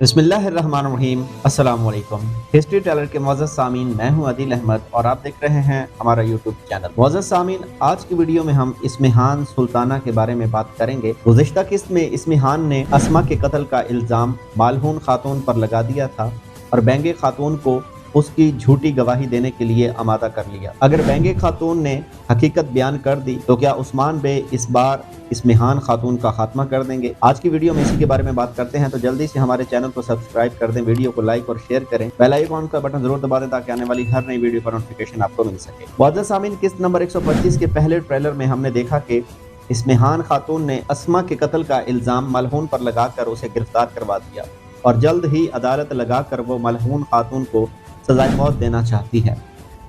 बिस्मिल्लाहिर्रहमानिर्रहीम। अस्सलाम वालेकुम। हिस्ट्री टेलर के मुअज़्ज़ज़ सामीन, मैं हूं आदिल अहमद और आप देख रहे हैं हमारा यूट्यूब चैनल। मुअज़्ज़ज़ सामीन, आज की वीडियो में हम इस्मिहान सुल्ताना के बारे में बात करेंगे। गुज़िश्ता किस्त में इस्मिहान ने अस्मा के कत्ल का इल्ज़ाम मालहून खातून पर लगा दिया था और बेंगे खातून को उसकी झूठी गवाही देने के लिए आमादा कर लिया। अगर बेंगे खातून ने हकीकत बयान कर दी तो क्या उस्मान बे इस बार इस्मिहान खातून का खात्मा कर देंगे? आज की वीडियो में इसी के बारे में बात करते हैं, तो जल्दी से हमारे चैनल को सब्सक्राइब कर दें, वीडियो को लाइक और शेयर करें, बेल आइकन का बटन जरूर दबा दें ताकि आने वाली हर नई वीडियो पर नोटिफिकेशन आपको मिल सके। मुअज़्ज़ज़ सामीन, किस्त नंबर 125 के पहले ट्रेलर में हमने देखा कि इस्मिहान खातून ने अस्मा के कत्ल का इल्ज़ाम मलहून पर लगाकर उसे गिरफ्तार करवा दिया और जल्द ही अदालत लगाकर वो मलहून खातून को सजाए मौत देना चाहती है।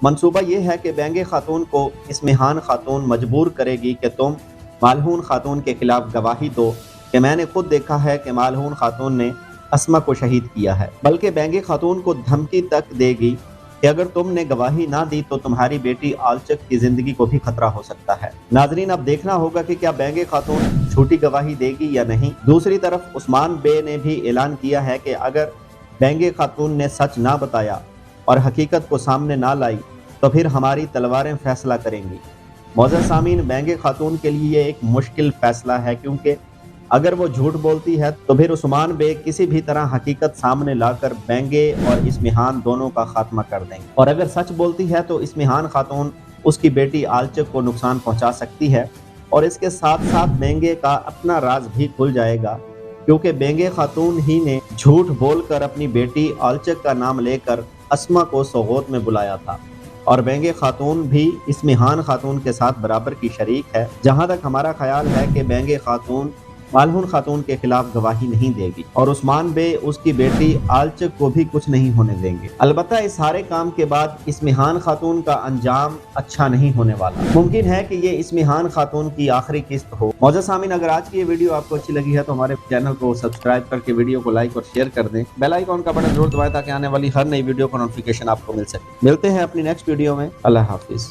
मंसूबा ये है कि बेंगे खातून को इस्मिहान खातून मजबूर करेगी कि तुम मालहून खातून के खिलाफ गवाही दो कि मैंने खुद देखा है कि मालहून खातून ने अस्मा को शहीद किया है। बल्कि बेंगे खातून को धमकी तक देगी कि अगर तुमने गवाही ना दी तो तुम्हारी बेटी आलचक की जिंदगी को भी खतरा हो सकता है। नाजरीन, अब देखना होगा कि क्या बेंगे खातून झूठी गवाही देगी या नहीं। दूसरी तरफ उस्मान बे ने भी ऐलान किया है कि अगर बेंगे खातून ने सच ना बताया और हकीकत को सामने ना लाई तो फिर हमारी तलवारें फैसला करेंगी। मुअज़्ज़ज़ सामीन, बेंगे खातून के लिए ये एक मुश्किल फैसला है, क्योंकि अगर वो झूठ बोलती है तो फिर उस्मान बे किसी भी तरह हकीकत सामने लाकर बेंगे और इस्मिहान दोनों का खात्मा कर देंगे, और अगर सच बोलती है तो इस्मिहान खातून उसकी बेटी आलचक को नुकसान पहुंचा सकती है और इसके साथ साथ बेंगे का अपना राज भी खुल जाएगा, क्योंकि बेंगे खातून ही ने झूठ बोलकर अपनी बेटी आलचक का नाम लेकर अस्मा को सोगोत में बुलाया था और बेंगे खातून भी इस्मिहान खातून के साथ बराबर की शरीक है। जहां तक हमारा ख्याल है कि बेंगे खातून मालहून खातून के खिलाफ गवाही नहीं देगी और उस्मान बे उसकी बेटी आलचक को भी कुछ नहीं होने देंगे। अलबत्ता इस सारे काम के बाद इस्मिहान खातून का अंजाम अच्छा नहीं होने वाला। मुमकिन है कि ये इस्मिहान खातून की आखिरी किस्त हो। मुअज़्ज़ज़ सामीन, अगर आज की ये वीडियो आपको अच्छी लगी है तो हमारे चैनल को सब्सक्राइब करके वीडियो को लाइक और शेयर कर दें, बेल आइकन का बटन जरूर दबाएं ताकि आने वाली हर नई वीडियो का नोटिफिकेशन आपको मिल सके। मिलते हैं अपनी नेक्स्ट वीडियो में। अल्लाह हाफिज।